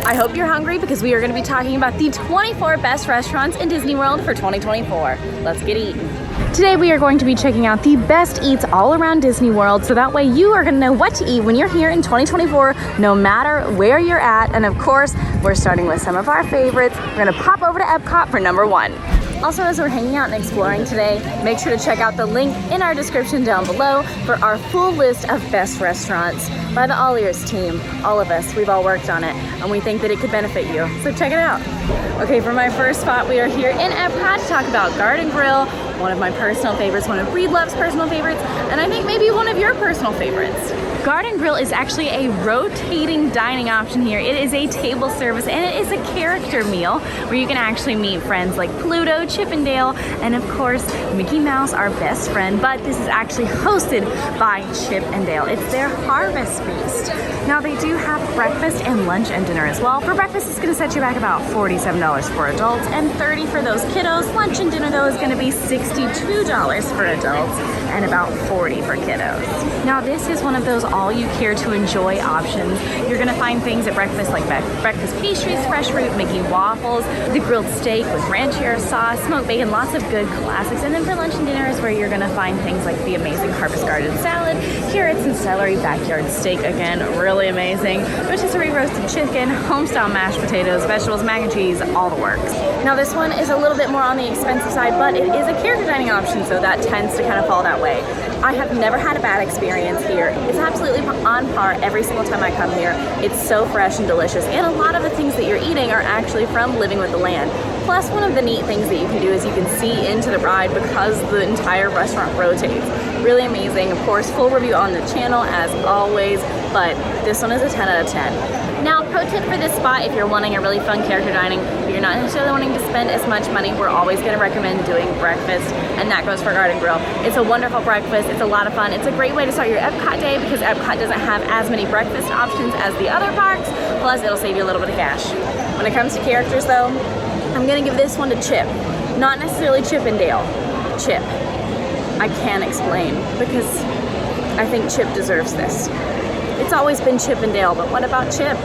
I hope you're hungry because we are going to be talking about the 24 best restaurants in Disney World for 2024. Let's get eating. Today we are going to be checking out the best eats all around Disney World, so that way you are going to know what to eat when you're here in 2024, no matter where you're at. And of course, we're starting with some of our favorites. We're going to pop over to Epcot for number 1. Also, as we're hanging out and exploring today, make sure to check out the link in our description down below for our full list of best restaurants by the AllEars team. All of us, we've all worked on it, and we think that it could benefit you. So check it out. Okay, for my first spot, we are here in Epcot to talk about Garden Grill, one of my personal favorites, one of Reed Love's personal favorites, and I think maybe one of your personal favorites. Garden Grill is actually a rotating dining option here. It is a table service and it is a character meal where you can actually meet friends like Pluto, Chip and Dale, and of course Mickey Mouse, our best friend, but this is actually hosted by Chip and Dale. It's their harvest feast. Now they do have breakfast and lunch and dinner as well. For breakfast, it's gonna set you back about $47 for adults and $30 for those kiddos. Lunch and dinner though is gonna be $62 for adults and about $40 for kiddos. Now this is one of those all you care to enjoy options. You're gonna find things at breakfast like breakfast pastries, fresh fruit, Mickey waffles, the grilled steak with ranchero sauce, smoked bacon, lots of good classics. And then for lunch and dinner is where you're gonna find things like the amazing Harvest Garden salad, carrots and celery, backyard steak, again, really amazing, rotisserie roasted chicken, home-style mashed potatoes, vegetables, mac and cheese, all the works. Now this one is a little bit more on the expensive side, but it is a character dining option, so that tends to kind of fall that way. I have never had a bad experience here. It's absolutely on par every single time I come here. It's so fresh and delicious, and a lot of the things that you're eating are actually from Living with the Land. Plus, one of the neat things that you can do is you can see into the ride because the entire restaurant rotates. Really amazing. Of course, full review on the channel as always, but this one is a 10 out of 10. Now, pro tip for this spot, if you're wanting a really fun character dining, but you're not necessarily wanting to spend as much money, we're always going to recommend doing breakfast, and that goes for Garden Grill. It's a wonderful breakfast. It's a lot of fun. It's a great way to start your Epcot day because Epcot doesn't have as many breakfast options as the other parks, plus it'll save you a little bit of cash. When it comes to characters though, I'm going to give this one to Chip. Not necessarily Chip and Dale. Chip. I can't explain because I think Chip deserves this. It's always been Chip and Dale, but what about Chip?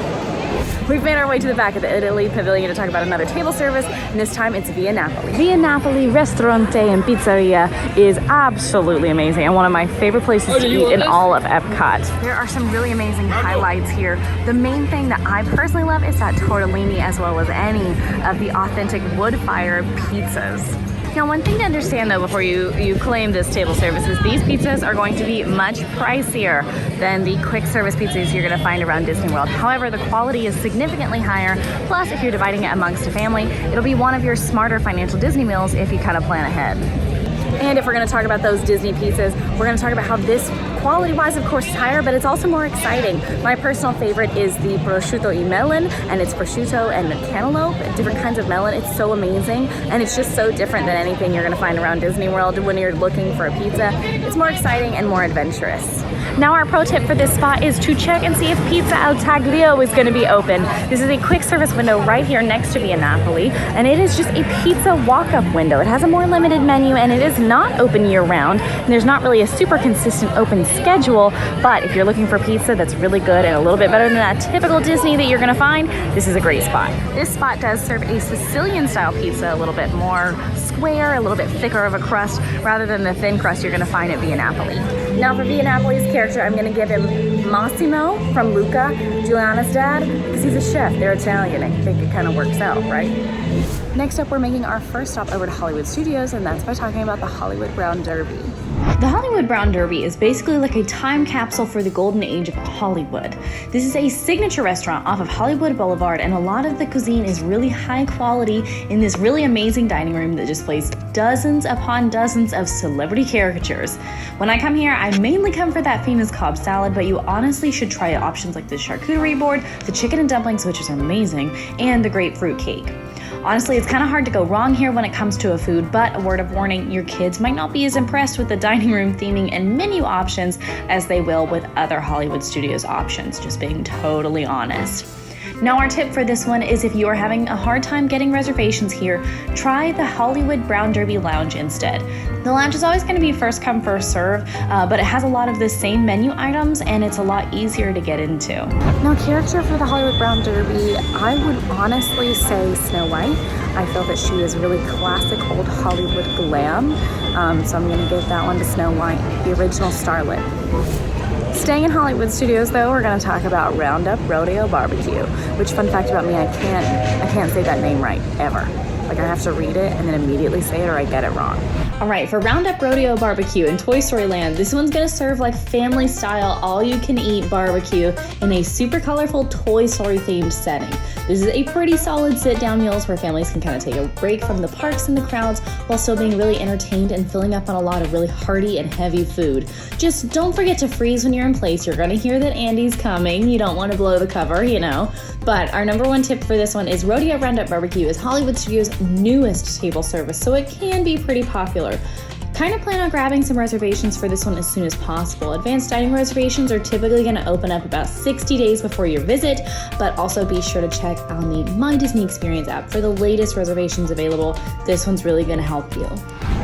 We've made our way to the back of the Italy Pavilion to talk about another table service, and this time it's Via Napoli. Via Napoli Ristorante and Pizzeria is absolutely amazing and one of my favorite places to eat in all of Epcot. There are some really amazing highlights here. The main thing that I personally love is that tortellini, as well as any of the authentic wood-fired pizzas. Now, one thing to understand though before you claim this table service is these pizzas are going to be much pricier than the quick service pizzas you're going to find around Disney World. However, the quality is significantly higher. Plus, if you're dividing it amongst a family, it'll be one of your smarter financial Disney meals if you kind of plan ahead. And if we're going to talk about those Disney pizzas, we're going to talk about how this quality-wise, of course, is higher, but it's also more exciting. My personal favorite is the prosciutto e melon, and it's prosciutto and cantaloupe, different kinds of melon. It's so amazing, and it's just so different than anything you're going to find around Disney World when you're looking for a pizza. It's more exciting and more adventurous. Now, our pro tip for this spot is to check and see if Pizza Al Taglio is going to be open. This is a quick service window right here next to Via Napoli, and it is just a pizza walk-up window. It has a more limited menu, and it is not open year-round. And there's not really a super consistent open schedule, but if you're looking for pizza that's really good and a little bit better than that typical Disney that you're going to find, this is a great spot. This spot does serve a Sicilian-style pizza, a little bit more square, a little bit thicker of a crust, rather than the thin crust you're going to find at Via Napoli. Now, for Via Napoli's character, I'm going to give him Massimo from Luca, Giuliana's dad, because he's a chef. They're Italian. I think it kind of works out, right? Next up, we're making our first stop over to Hollywood Studios, and that's by talking about the Hollywood Brown Derby. The Hollywood Brown Derby is basically like a time capsule for the golden age of Hollywood. This is a signature restaurant off of Hollywood Boulevard, and a lot of the cuisine is really high quality in this really amazing dining room that displays dozens upon dozens of celebrity caricatures. When I come here, I mainly come for that famous Cobb salad, but you honestly should try options like the charcuterie board, the chicken and dumplings, which is amazing, and the grapefruit cake. Honestly, it's kind of hard to go wrong here when it comes to a food, but a word of warning, your kids might not be as impressed with the dining room theming and menu options as they will with other Hollywood Studios options, just being totally honest. Now our tip for this one is if you're having a hard time getting reservations here, try the Hollywood Brown Derby Lounge instead. The lounge is always going to be first come, first serve, but it has a lot of the same menu items and it's a lot easier to get into. Now character for the Hollywood Brown Derby, I would honestly say Snow White. I feel that she is really classic old Hollywood glam, so I'm going to give that one to Snow White, the original starlet. Staying in Hollywood Studios though, we're going to talk about Roundup Rodeo BBQ, which fun fact about me, I can't say that name right, ever. Like I have to read it and then immediately say it or I get it wrong. All right, for Roundup Rodeo BBQ in Toy Story Land, this one's gonna serve like family style, all you can eat barbecue in a super colorful Toy Story themed setting. This is a pretty solid sit down meals where families can kind of take a break from the parks and the crowds while still being really entertained and filling up on a lot of really hearty and heavy food. Just don't forget to freeze when you're in place. You're gonna hear that Andy's coming. You don't wanna blow the cover, you know. But our number one tip for this one is Rodeo Roundup BBQ is Hollywood Studios' newest table service, so it can be pretty popular. Kind of plan on grabbing some reservations for this one as soon as possible. Advanced dining reservations are typically going to open up about 60 days before your visit, but also be sure to check on the My Disney Experience app for the latest reservations available. This one's really going to help you.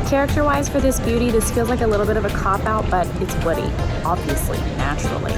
Character-wise for this beauty, this feels like a little bit of a cop-out, but it's Woody, obviously, naturally.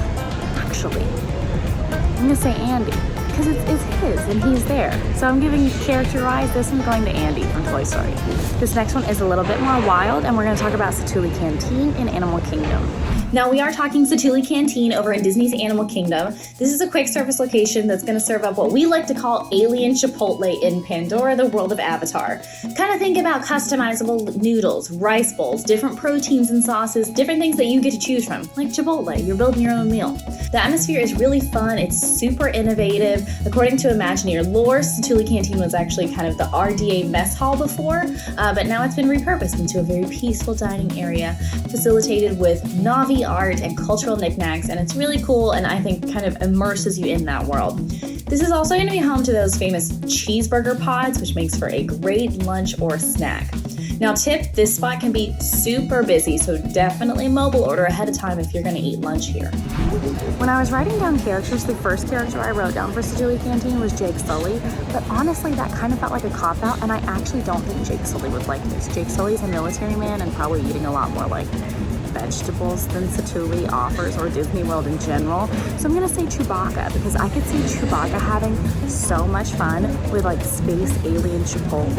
Actually, I'm going to say Andy, because it's his and he's there. So I'm giving character-wise, this one's going to Andy from Toy Story. This next one is a little bit more wild, and we're going to talk about Satuli Canteen in Animal Kingdom. Now we are talking Satuli Canteen over in Disney's Animal Kingdom. This is a quick service location that's going to serve up what we like to call alien Chipotle in Pandora, the world of Avatar. Kind of think about customizable noodles, rice bowls, different proteins and sauces, different things that you get to choose from, like Chipotle. You're building your own meal. The atmosphere is really fun. It's super innovative. According to Imagineer lore, Satuli Canteen was actually kind of the RDA mess hall before, but now it's been repurposed into a very peaceful dining area, facilitated with Na'vi art and cultural knickknacks, and it's really cool and I think kind of immerses you in that world. This is also going to be home to those famous cheeseburger pods, which makes for a great lunch or snack. Now tip, this spot can be super busy, so definitely mobile order ahead of time if you're going to eat lunch here. When I was writing down characters, the first character I wrote down for Satuli Canteen was Jake Sully, but honestly that kind of felt like a cop-out, and I actually don't think Jake Sully would like this. Jake Sully's a military man and probably eating a lot more like vegetables than Satuli offers, or Disney World in general. So I'm gonna say Chewbacca, because I could see Chewbacca having so much fun with like space alien Chipotle.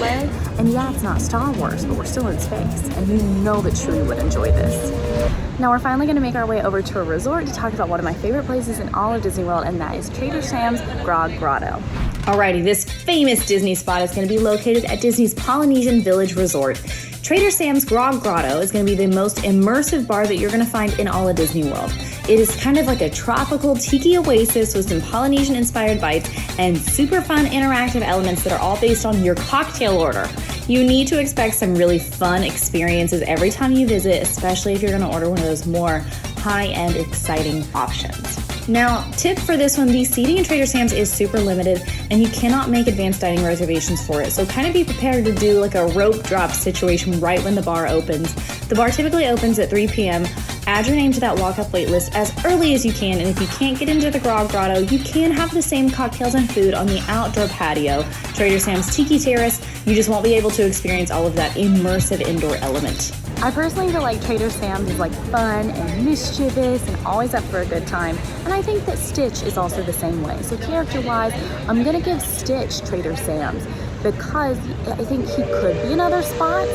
And yeah, it's not Star Wars, but we're still in space, and you know that Chewie would enjoy this. Now we're finally gonna make our way over to a resort to talk about one of my favorite places in all of Disney World, and that is Trader Sam's Grog Grotto. Alrighty, this famous Disney spot is going to be located at Disney's Polynesian Village Resort. Trader Sam's Grog Grotto is going to be the most immersive bar that you're going to find in all of Disney World. It is kind of like a tropical tiki oasis with some Polynesian-inspired bites and super fun interactive elements that are all based on your cocktail order. You need to expect some really fun experiences every time you visit, especially if you're going to order one of those more high-end, exciting options. Now, tip for this one, the seating in Trader Sam's is super limited and you cannot make advanced dining reservations for it. So kind of be prepared to do like a rope drop situation right when the bar opens. The bar typically opens at 3 p.m. Add your name to that walk-up wait list as early as you can, and if you can't get into the Grog Grotto, you can have the same cocktails and food on the outdoor patio, Trader Sam's Tiki Terrace. You just won't be able to experience all of that immersive indoor element. I personally feel like Trader Sam's is like fun and mischievous and always up for a good time, and I think that Stitch is also the same way. So character-wise, I'm gonna give Stitch Trader Sam's because I think he could be in other spots,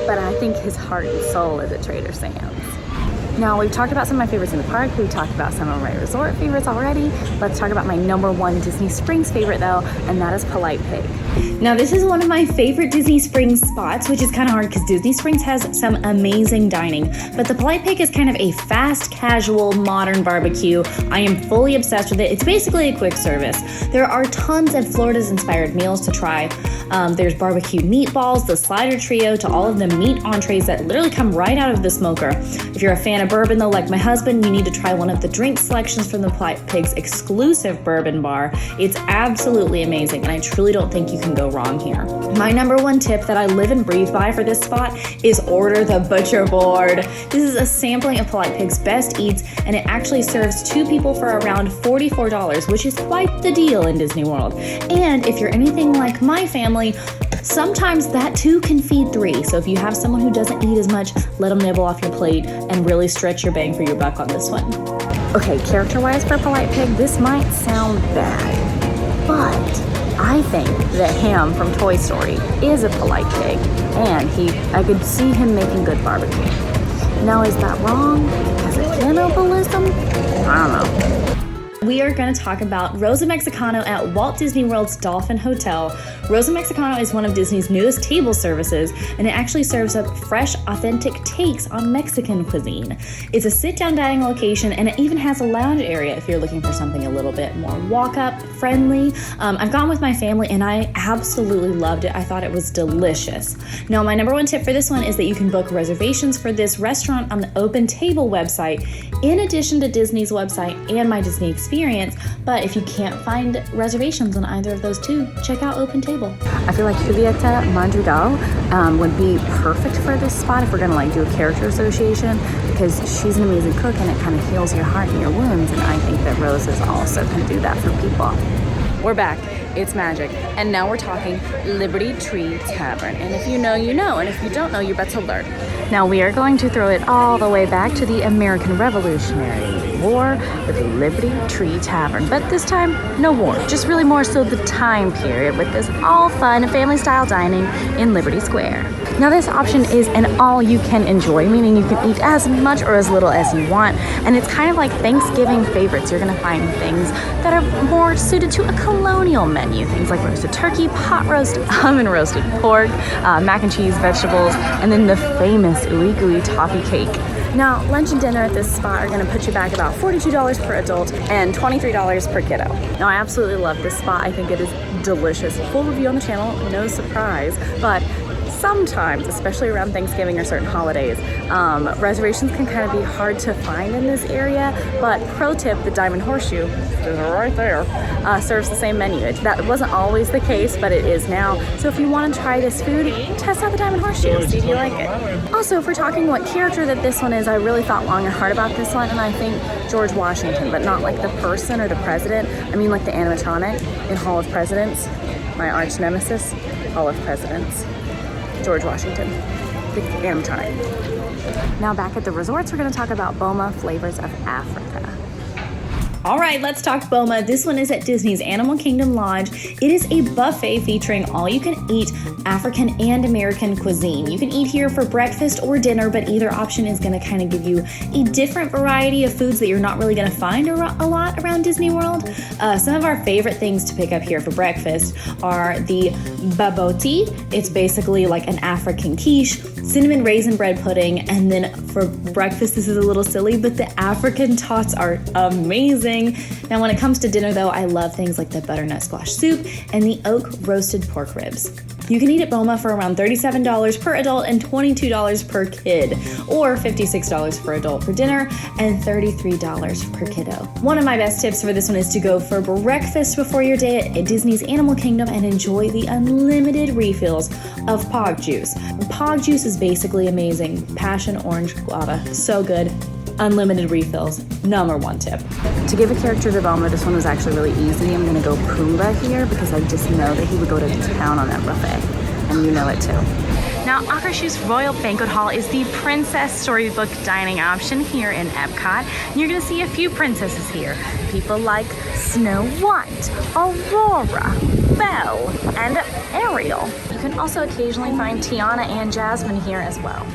but I think his heart and soul is at Trader Sam's. Now, we've talked about some of my favorites in the park. We've talked about some of my resort favorites already. Let's talk about my number one Disney Springs favorite though, and that is Polite Pig. Now, this is one of my favorite Disney Springs spots, which is kind of hard because Disney Springs has some amazing dining, but the Polite Pig is kind of a fast, casual, modern barbecue. I am fully obsessed with it. It's basically a quick service. There are tons of Florida's inspired meals to try. There's barbecue meatballs, the slider trio, to all of the meat entrees that literally come right out of the smoker. If you're a fan fan of bourbon though, like my husband, you need to try one of the drink selections from the Polite Pig's exclusive bourbon bar. It's absolutely amazing, and I truly don't think you can go wrong here. My number one tip that I live and breathe by for this spot is order the butcher board. This is a sampling of Polite Pig's best eats, and it actually serves 2 people for around $44, which is quite the deal in Disney World. And if you're anything like my family, sometimes that too can feed 3. So if you have someone who doesn't eat as much, let them nibble off your plate and really stretch your bang for your buck on this one. Okay, character-wise for Polite Pig, this might sound bad, but I think that Ham from Toy Story is a polite pig, and I could see him making good barbecue. Now, is that wrong? Is it cannibalism? I don't know. We are going to talk about Rosa Mexicano at Walt Disney World's Dolphin Hotel. Rosa Mexicano is one of Disney's newest table services, and it actually serves up fresh, authentic takes on Mexican cuisine. It's a sit-down dining location, and it even has a lounge area if you're looking for something a little bit more walk-up, friendly. I've gone with my family, and I absolutely loved it. I thought it was delicious. Now, my number one tip for this one is that you can book reservations for this restaurant on the Open Table website, in addition to Disney's website and My Disney Experience. But if you can't find reservations on either of those two, check out Open Table. I feel like Julieta Madrigal would be perfect for this spot if we're gonna do a character association, because she's an amazing cook and it kind of heals your heart and your wounds, and I think that roses also can do that for people. We're back. It's magic. And now we're talking Liberty Tree Tavern. And if you know, you know. And if you don't know, you're about to learn. Now we are going to throw it all the way back to the American Revolutionary War with the Liberty Tree Tavern. But this time, no war. Just really more so the time period with this all fun family-style dining in Liberty Square. Now this option is an all-you-can-enjoy, meaning you can eat as much or as little as you want. And it's kind of like Thanksgiving favorites. You're going to find things that are more suited to a colonial menu. Things like roasted turkey, pot roast, oven roasted pork, mac and cheese, vegetables, and then the famous ooey gooey toffee cake. Now, lunch and dinner at this spot are going to put you back about $42 per adult and $23 per kiddo. Now, I absolutely love this spot. I think it is delicious. Full review on the channel, no surprise, but sometimes, especially around Thanksgiving or certain holidays, reservations can kind of be hard to find in this area, but pro tip, the Diamond Horseshoe, is right there, serves the same menu. That wasn't always the case, but it is now. So if you want to try this food, test out the Diamond Horseshoe, see if you like it. Also, if we're talking what character that this one is, I really thought long and hard about this one, and I think George Washington, but not like the person or the president. I mean like the animatronic in Hall of Presidents, my arch nemesis, Hall of Presidents. George Washington, the animatronic. Now back at the resorts, we're going to talk about Bulma Flavors of Africa. All right, let's talk Bulma. This one is at Disney's Animal Kingdom Lodge. It is a buffet featuring all-you-can-eat African and American cuisine. You can eat here for breakfast or dinner, but either option is going to kind of give you a different variety of foods that you're not really going to find a lot around Disney World. Some of our favorite things to pick up here for breakfast are the baboti. It's basically like an African quiche, cinnamon raisin bread pudding, and then for breakfast, this is a little silly, but the African tots are amazing. Now, when it comes to dinner, though, I love things like the butternut squash soup and the oak roasted pork ribs. You can eat at Bulma for around $37 per adult and $22 per kid, or $56 per adult for dinner and $33 per kiddo. One of my best tips for this one is to go for breakfast before your day at Disney's Animal Kingdom and enjoy the unlimited refills of Pog Juice. Pog Juice is basically amazing. Passion, orange, guava, so good. Unlimited refills, number one tip. To give a character to Bulma, this one was actually really easy. I'm gonna go Pumbaa here because I just know that he would go to town on that buffet, and you know it too. Now, Akershus Royal Banquet Hall is the princess storybook dining option here in Epcot. And you're gonna see a few princesses here. People like Snow White, Aurora, Belle, and Ariel. You can also occasionally find Tiana and Jasmine here as well.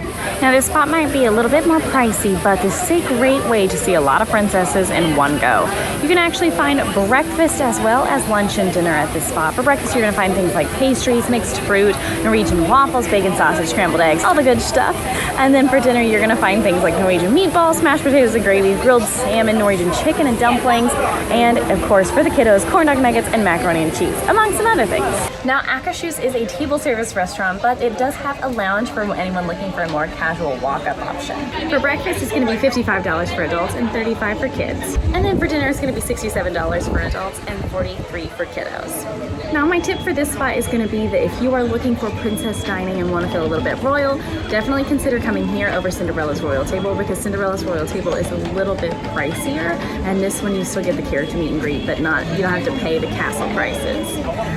Now, this spot might be a little bit more pricey, but this is a great way to see a lot of princesses in one go. You can actually find breakfast as well as lunch and dinner at this spot. For breakfast, you're gonna find things like pastries, mixed fruit, Norwegian waffles, bacon sausage, scrambled eggs, all the good stuff. And then for dinner, you're gonna find things like Norwegian meatballs, mashed potatoes and gravy, grilled salmon, Norwegian chicken and dumplings, and of course for the kiddos, corn dog nuggets and macaroni and cheese, amongst some other things. Now, Akashu's is a table service restaurant, but it does have a lounge for anyone looking for a more casual walk-up option. For breakfast, it's going to be $55 for adults and $35 for kids. And then for dinner, it's going to be $67 for adults and $43 for kiddos. Now, my tip for this spot is going to be that if you are looking for princess dining and want to feel a little bit royal, definitely consider coming here over Cinderella's Royal Table, because Cinderella's Royal Table is a little bit pricier, and this one you still get the character meet and greet, but you don't have to pay the castle prices.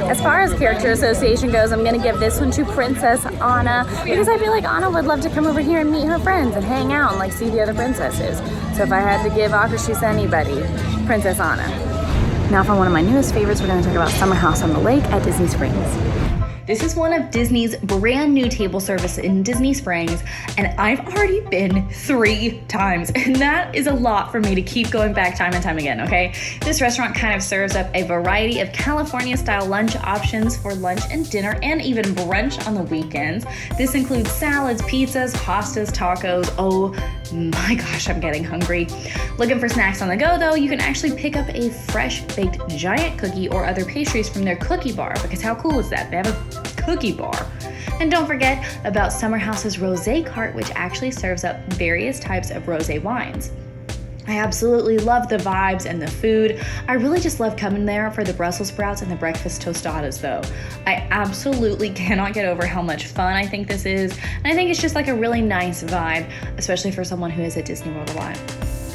As far as character association goes, I'm going to give this one to Princess Anna, because I feel like Anna would love to come over here and meet her friends and hang out and like see the other princesses. So if I had to give Akashu to anybody, Princess Anna. Now for one of my newest favorites, we're going to talk about Summer House on the Lake at Disney Springs. This is one of Disney's brand new table service in Disney Springs, and I've already been 3 times, and that is a lot for me to keep going back time and time again, okay? This restaurant kind of serves up a variety of California-style lunch options for lunch and dinner, and even brunch on the weekends. This includes salads, pizzas, pastas, tacos. Oh my gosh, I'm getting hungry. Looking for snacks on the go though, you can actually pick up a fresh baked giant cookie or other pastries from their cookie bar, because how cool is that? They have a cookie bar. And don't forget about Summer House's rosé cart, which actually serves up various types of rosé wines. I absolutely love the vibes and the food. I really just love coming there for the Brussels sprouts and the breakfast tostadas though. I absolutely cannot get over how much fun I think this is, and I think it's just like a really nice vibe, especially for someone who is at Disney World a lot.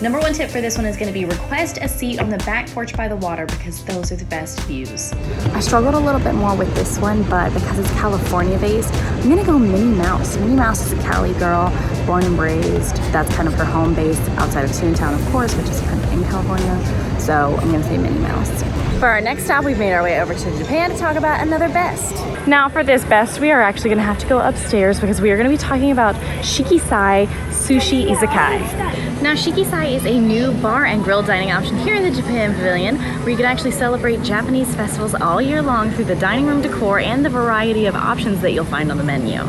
Number 1 tip for this one is going to be request a seat on the back porch by the water, because those are the best views. I struggled a little bit more with this one, but because it's California based, I'm going to go Minnie Mouse. Minnie Mouse is a Cali girl, born and raised. That's kind of her home base outside of Toontown, of course, which is kind of in California. So I'm going to say Minnie Mouse. For our next stop, we've made our way over to Japan to talk about another best. Now for this best, we are actually going to have to go upstairs, because we are going to be talking about Shiki Sai Sushi Izakai. Now, Shiki Sai is a new bar and grill dining option here in the Japan Pavilion, where you can actually celebrate Japanese festivals all year long through the dining room decor and the variety of options that you'll find on the menu.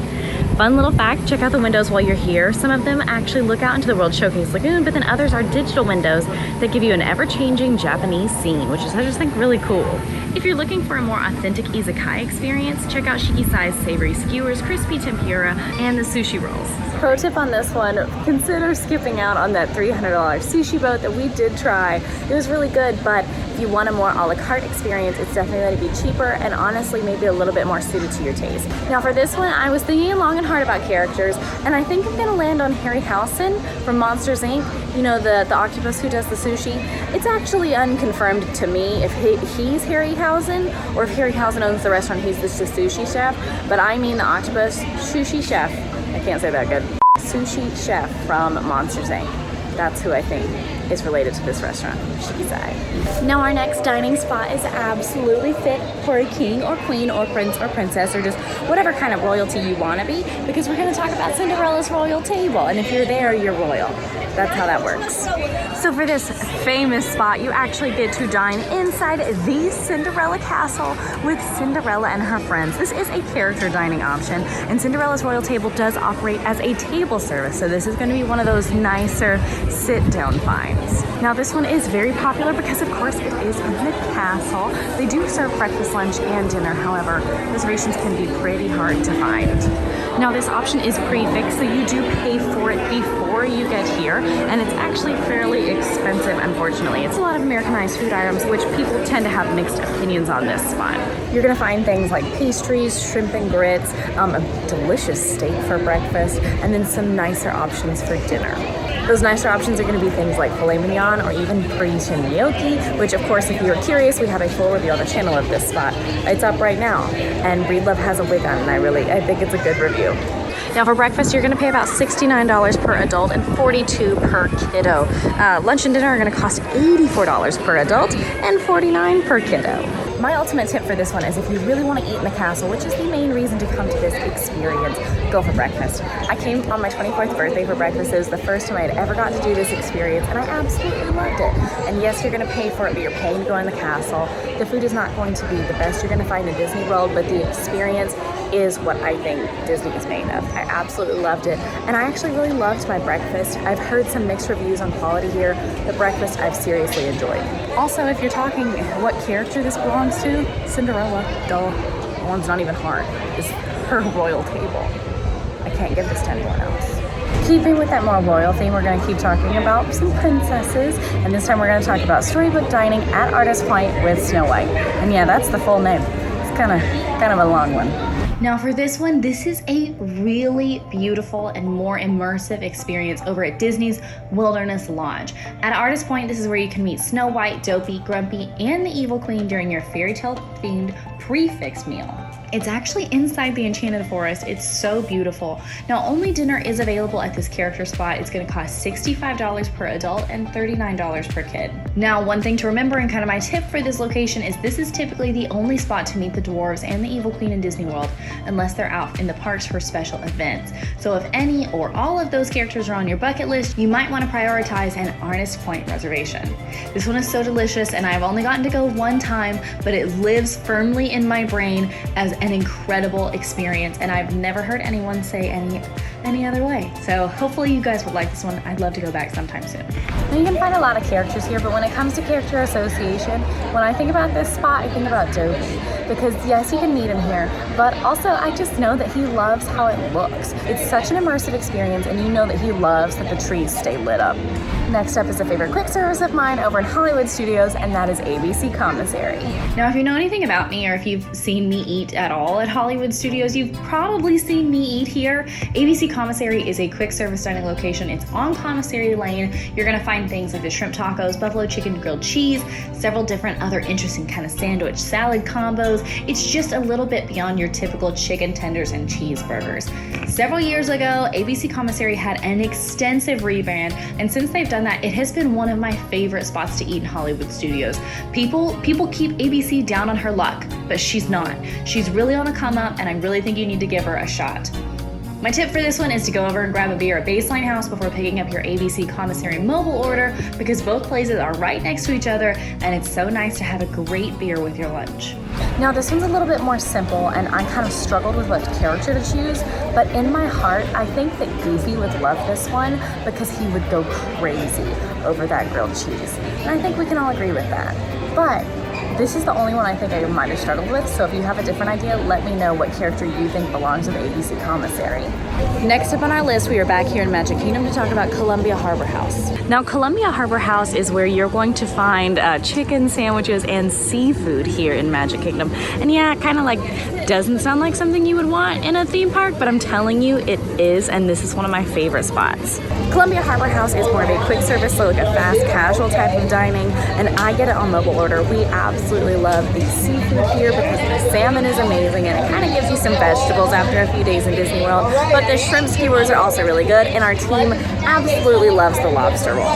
Fun little fact, check out the windows while you're here. Some of them actually look out into the World Showcase Lagoon, but then others are digital windows that give you an ever-changing Japanese scene, which is, I just think, really cool. If you're looking for a more authentic izakaya experience, check out Shiki Sai's savory skewers, crispy tempura, and the sushi rolls. Pro tip on this one, consider skipping out on that $300 sushi boat that we did try. It was really good, but if you want a more a la carte experience, it's definitely going to be cheaper and honestly maybe a little bit more suited to your taste. Now for this one, I was thinking long and hard about characters, and I think I'm going to land on Harryhausen from Monsters Inc. You know, the octopus who does the sushi. It's actually unconfirmed to me if he's Harryhausen, or if Harryhausen owns the restaurant, he's just a sushi chef, but I mean the octopus sushi chef. I can't say that good. Sushi chef from Monsters Inc. That's who I think is related to this restaurant, Shiki Sai. Now our next dining spot is absolutely fit for a king or queen or prince or princess, or just whatever kind of royalty you want to be, because we're going to talk about Cinderella's Royal Table, and if you're there, you're royal. That's how that works. So for this famous spot, you actually get to dine inside the Cinderella castle with Cinderella and her friends. This is a character dining option, and Cinderella's Royal Table does operate as a table service, so this is going to be one of those nicer sit-down finds. Now this one is very popular because of course it is in the castle. They do serve breakfast, lunch, and dinner. However, reservations can be pretty hard to find. Now this option is prefixed, so you do pay for it before you get here, and it's actually fairly expensive, unfortunately. It's a lot of Americanized food items, which people tend to have mixed opinions on this spot. You're gonna find things like pastries, shrimp and grits, a delicious steak for breakfast, and then some nicer options for dinner. Those nicer options are going to be things like filet mignon or even Parisian gnocchi, which of course, if you're curious, we have a full review on the channel of this spot. It's up right now, and Breedlove has a wig on, and I think it's a good review. Now for breakfast, you're going to pay about $69 per adult and $42 per kiddo. Lunch and dinner are going to cost $84 per adult and $49 per kiddo. My ultimate tip for this one is if you really want to eat in the castle, which is the main reason to come to this experience, go for breakfast. I came on my 24th birthday for breakfast. It was the first time I had ever got to do this experience, and I absolutely loved it. And yes, you're going to pay for it, but you're paying to go in the castle. The food is not going to be the best you're going to find in Disney World, but the experience is what I think Disney is made of. I absolutely loved it, and I actually really loved my breakfast. I've heard some mixed reviews on quality here. The breakfast I've seriously enjoyed. Also, if you're talking what character this belongs ones too? Cinderella, duh. The one's not even hard. It's her royal table. I can't give this to anyone else. Keeping with that more royal theme, we're going to keep talking about some princesses, and this time we're going to talk about storybook dining at Artist Point with Snow White. And yeah, that's the full name. It's kind of a long one. Now for this one, this is a really beautiful and more immersive experience over at Disney's Wilderness Lodge. At Artist Point, this is where you can meet Snow White, Dopey, Grumpy, and the Evil Queen during your fairy tale themed prefix meal. It's actually inside the Enchanted Forest. It's so beautiful. Now, only dinner is available at this character spot. It's gonna cost $65 per adult and $39 per kid. Now, one thing to remember and kind of my tip for this location is this is typically the only spot to meet the dwarves and the Evil Queen in Disney World, unless they're out in the parks for special events. So if any or all of those characters are on your bucket list, you might want to prioritize an Artist Point reservation. This one is so delicious, and I've only gotten to go one time, but it lives firmly in my brain as an incredible experience, and I've never heard anyone say any other way. So hopefully you guys would like this one. I'd love to go back sometime soon. Now you can find a lot of characters here, but when it comes to character association, when I think about this spot, I think about Dopey. Because yes, you can meet him here, but also I just know that he loves how it looks. It's such an immersive experience, and you know that he loves that the trees stay lit up. Next up is a favorite quick service of mine over in Hollywood Studios, and that is ABC Commissary. Now, if you know anything about me, or if you've seen me eat at all at Hollywood Studios, you've probably seen me eat here. ABC Commissary is a quick service dining location. It's on Commissary Lane. You're gonna find things like the shrimp tacos, buffalo chicken grilled cheese, several different other interesting kind of sandwich salad combos. It's just a little bit beyond your typical chicken tenders and cheeseburgers. Several years ago, ABC Commissary had an extensive rebrand, and since they've done that, it has been one of my favorite spots to eat in Hollywood Studios. People keep ABC down on her luck, but she's not. She's really on a come up, and I really think you need to give her a shot. My tip for this one is to go over and grab a beer at Baseline House before picking up your ABC Commissary mobile order, because both places are right next to each other, and it's so nice to have a great beer with your lunch. Now this one's a little bit more simple, and I kind of struggled with what character to choose, but in my heart, I think that Goofy would love this one because he would go crazy over that grilled cheese. And I think we can all agree with that. But this is the only one I think I might have struggled with, so if you have a different idea, let me know what character you think belongs with ABC Commissary. Next up on our list, we are back here in Magic Kingdom to talk about Columbia Harbor House. Now, Columbia Harbor House is where you're going to find chicken sandwiches and seafood here in Magic Kingdom. And yeah, kind of like doesn't sound like something you would want in a theme park, but I'm telling you it is, and this is one of my favorite spots. Columbia Harbor House is more of a quick service, so like a fast casual type of dining, and I get it on mobile order. We absolutely love the seafood here because the salmon is amazing, and it kind of gives you some vegetables after a few days in Disney World, but the shrimp skewers are also really good, and our team absolutely loves the lobster roll.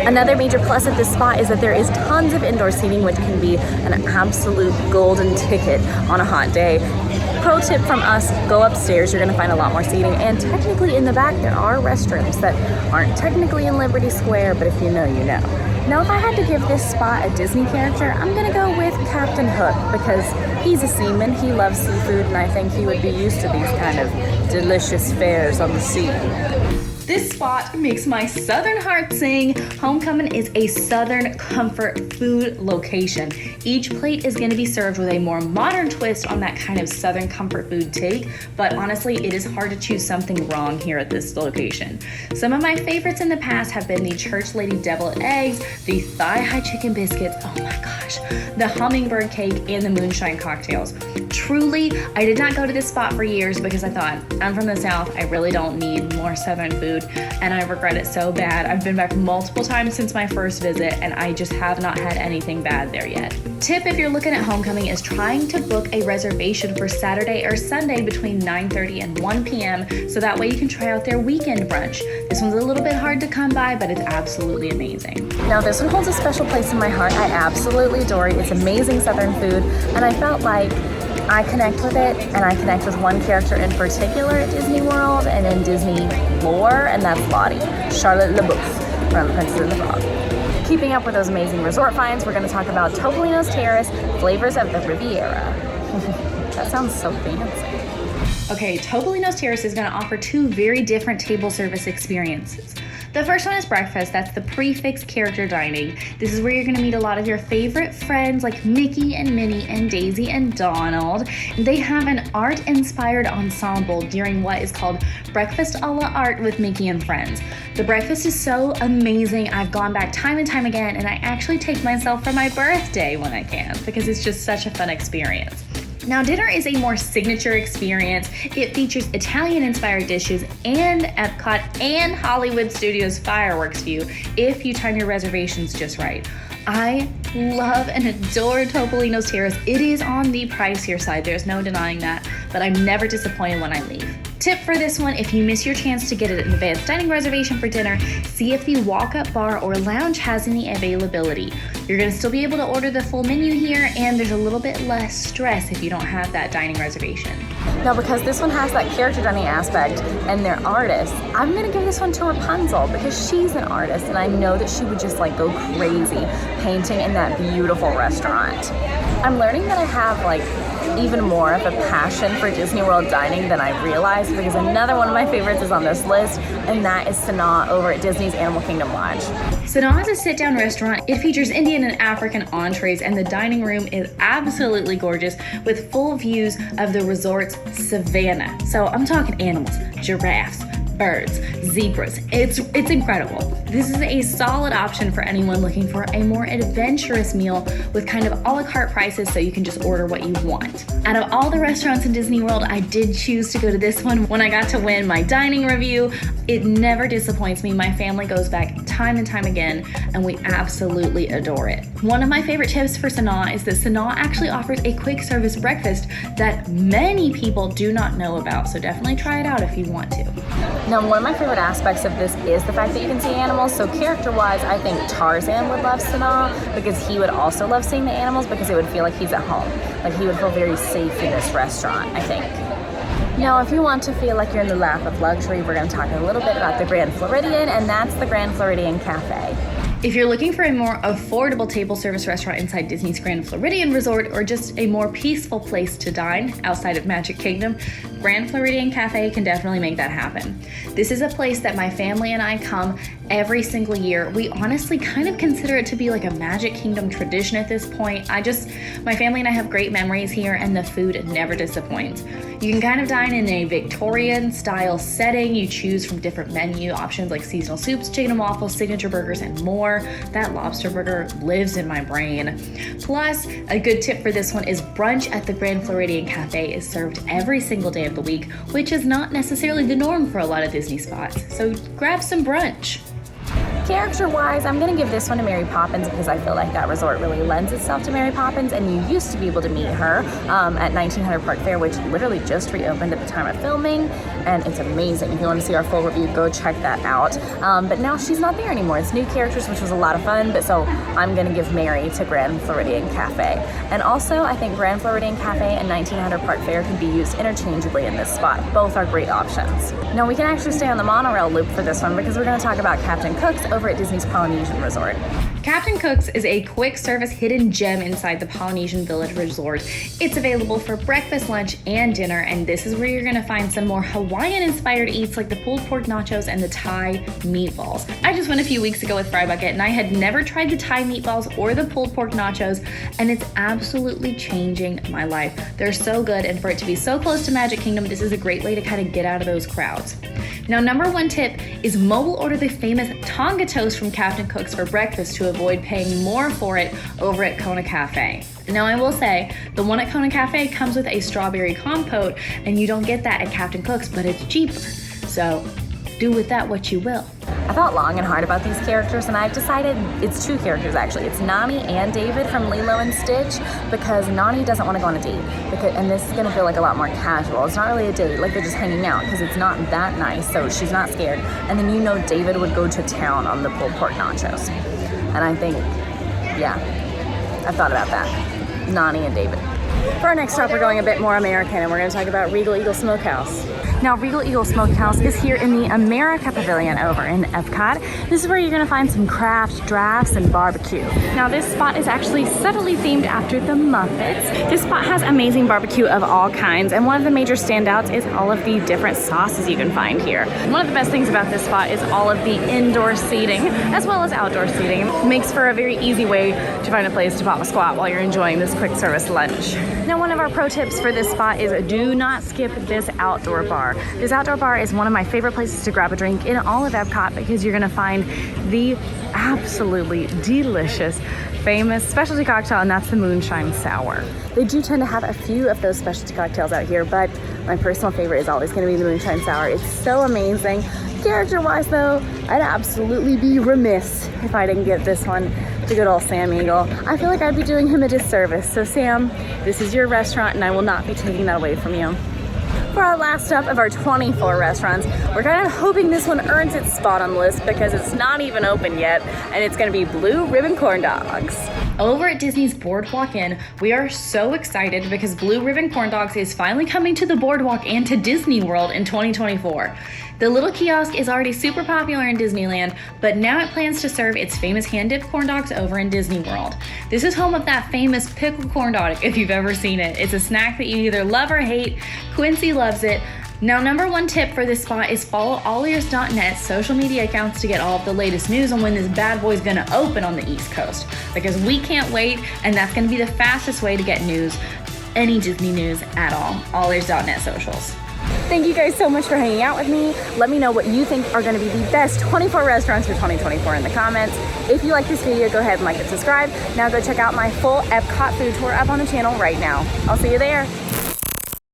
Another major plus at this spot is that there is tons of indoor seating, which can be an absolute golden ticket on a hot day. Pro tip from us, go upstairs, you're gonna find a lot more seating, and technically in the back there are restrooms that aren't technically in Liberty Square, but if you know, you know. Now if I had to give this spot a Disney character, I'm gonna go with Captain Hook because he's a seaman, he loves seafood, and I think he would be used to these kind of delicious fares on the sea. This spot makes my southern heart sing. Homecoming is a southern comfort food location. Each plate is going to be served with a more modern twist on that kind of southern comfort food take, but honestly, it is hard to choose something wrong here at this location. Some of my favorites in the past have been the Church Lady deviled eggs, the thigh-high chicken biscuits, oh my gosh, the hummingbird cake, and the moonshine cocktails. Truly, I did not go to this spot for years because I thought, I'm from the South, I really don't need more southern food, and I regret it so bad. I've been back multiple times since my first visit, and I just have not had anything bad there yet. Tip if you're looking at Homecoming is trying to book a reservation for Saturday or Sunday between 9:30 and 1 p.m. so that way you can try out their weekend brunch. This one's a little bit hard to come by, but it's absolutely amazing. Now this one holds a special place in my heart. I absolutely adore it. It's amazing southern food, and I felt like I connect with it, and I connect with one character in particular at Disney World and in Disney lore, and that's Lottie, Charlotte LaBeouf from Princess and the Frog. Keeping up with those amazing resort finds, we're going to talk about Topolino's Terrace, flavors of the Riviera. That sounds so fancy. Okay, Topolino's Terrace is going to offer two very different table service experiences. The first one is breakfast. That's the prefix character dining. This is where you're gonna meet a lot of your favorite friends like Mickey and Minnie and Daisy and Donald. They have an art-inspired ensemble during what is called Breakfast a la Art with Mickey and Friends. The breakfast is so amazing. I've gone back time and time again, and I actually take myself for my birthday when I can because it's just such a fun experience. Now, dinner is a more signature experience. It features Italian-inspired dishes and Epcot and Hollywood Studios fireworks view if you time your reservations just right. I love and adore Topolino's Terrace. It is on the pricier side, there's no denying that, but I'm never disappointed when I leave. Tip for this one, if you miss your chance to get an advanced dining reservation for dinner, see if the walk-up bar or lounge has any availability. You're gonna still be able to order the full menu here, and there's a little bit less stress if you don't have that dining reservation. Now, because this one has that character dining aspect and they're artists, I'm gonna give this one to Rapunzel because she's an artist and I know that she would just like go crazy painting in that beautiful restaurant. I'm learning that I have like even more of a passion for Disney World dining than I realized because another one of my favorites is on this list, and that is Sanaa over at Disney's Animal Kingdom Lodge. Sanaa is a sit-down restaurant. It features Indian and African entrees, and the dining room is absolutely gorgeous with full views of the resort's savannah. So I'm talking animals, giraffes, birds, zebras. It's incredible. This is a solid option for anyone looking for a more adventurous meal with kind of a la carte prices so you can just order what you want. Out of all the restaurants in Disney World, I did choose to go to this one when I got to win my dining review. It never disappoints me. My family goes back time and time again, and we absolutely adore it. One of my favorite tips for Sanaa is that Sanaa actually offers a quick service breakfast that many people do not know about, so definitely try it out if you want to. Now, one of my favorite aspects of this is the fact that you can see animals. So character-wise, I think Tarzan would love Sanaa because he would also love seeing the animals because it would feel like he's at home. Like he would feel very safe in this restaurant, I think. Now, if you want to feel like you're in the lap of luxury, we're going to talk a little bit about the Grand Floridian, and that's the Grand Floridian Cafe. If you're looking for a more affordable table service restaurant inside Disney's Grand Floridian Resort or just a more peaceful place to dine outside of Magic Kingdom, Grand Floridian Cafe can definitely make that happen. This is a place that my family and I come every single year. We honestly kind of consider it to be like a Magic Kingdom tradition at this point. My family and I have great memories here, and the food never disappoints. You can kind of dine in a Victorian style setting. You choose from different menu options like seasonal soups, chicken and waffles, signature burgers, and more. That lobster burger lives in my brain. Plus, a good tip for this one is brunch at the Grand Floridian Cafe is served every single day of the week, which is not necessarily the norm for a lot of Disney spots. So grab some brunch. Character-wise, I'm going to give this one to Mary Poppins because I feel like that resort really lends itself to Mary Poppins, and you used to be able to meet her at 1900 Park Fair, which literally just reopened at the time of filming, and it's amazing. If you want to see our full review, go check that out. But now she's not there anymore. It's new characters, which was a lot of fun, but so I'm going to give Mary to Grand Floridian Cafe. And also, I think Grand Floridian Cafe and 1900 Park Fair can be used interchangeably in this spot. Both are great options. Now, we can actually stay on the monorail loop for this one because we're going to talk about Captain Cook's over at Disney's Polynesian Resort. Captain Cook's is a quick service hidden gem inside the Polynesian Village Resort. It's available for breakfast, lunch, and dinner, and this is where you're gonna find some more Hawaiian-inspired eats like the pulled pork nachos and the Thai meatballs. I just went a few weeks ago with Fry Bucket, and I had never tried the Thai meatballs or the pulled pork nachos, and it's absolutely changing my life. They're so good, and for it to be so close to Magic Kingdom, this is a great way to kind of get out of those crowds. Now, number one tip is mobile order the famous Tonga toast from Captain Cook's for breakfast to avoid paying more for it over at Kona Cafe. Now, I will say, the one at Kona Cafe comes with a strawberry compote, and you don't get that at Captain Cook's, but it's cheaper. So, do with that what you will. I thought long and hard about these characters, and I've decided it's two characters actually. It's Nani and David from Lilo and Stitch, because Nani doesn't want to go on a date, and this is going to feel like a lot more casual. It's not really a date, like they're just hanging out, because it's not that nice, so she's not scared. And then David would go to town on the pulled pork nachos. And I think, yeah, I've thought about that. Nani and David. For our next stop, we're going a bit more American, and we're going to talk about Regal Eagle Smokehouse. Now, Regal Eagle Smokehouse is here in the America Pavilion over in Epcot. This is where you're gonna find some craft, drafts, and barbecue. Now, this spot is actually subtly themed after the Muppets. This spot has amazing barbecue of all kinds, and one of the major standouts is all of the different sauces you can find here. One of the best things about this spot is all of the indoor seating, as well as outdoor seating. It makes for a very easy way to find a place to pop a squat while you're enjoying this quick service lunch. Now, one of our pro tips for this spot is do not skip this outdoor bar. This outdoor bar is one of my favorite places to grab a drink in all of Epcot because you're gonna find the absolutely delicious, famous specialty cocktail, and that's the Moonshine Sour. They do tend to have a few of those specialty cocktails out here, but my personal favorite is always going to be the Moonshine Sour. It's so amazing. Character-wise, though, I'd absolutely be remiss if I didn't get this one to good old Sam Eagle. I feel like I'd be doing him a disservice. So, Sam, this is your restaurant, and I will not be taking that away from you. For our last stop of our 24 restaurants, we're kind of hoping this one earns its spot on the list because it's not even open yet, and it's going to be Blue Ribbon Corn Dogs. Over at Disney's Boardwalk Inn, we are so excited because Blue Ribbon Corn Dogs is finally coming to the boardwalk and to Disney World in 2024. The little kiosk is already super popular in Disneyland, but now it plans to serve its famous hand-dipped corn dogs over in Disney World. This is home of that famous pickled corn dog if you've ever seen it. It's a snack that you either love or hate. Quincy loves it. Now, number one tip for this spot is follow AllEars.net social media accounts to get all of the latest news on when this bad boy's gonna open on the East Coast, because we can't wait, and that's gonna be the fastest way to get news, any Disney news at all. AllEars.net socials. Thank you guys so much for hanging out with me. Let me know what you think are going to be the best 24 restaurants for 2024 in the comments. If you like this video, go ahead and like and subscribe. Now go check out my full Epcot food tour up on the channel right now. I'll see you there.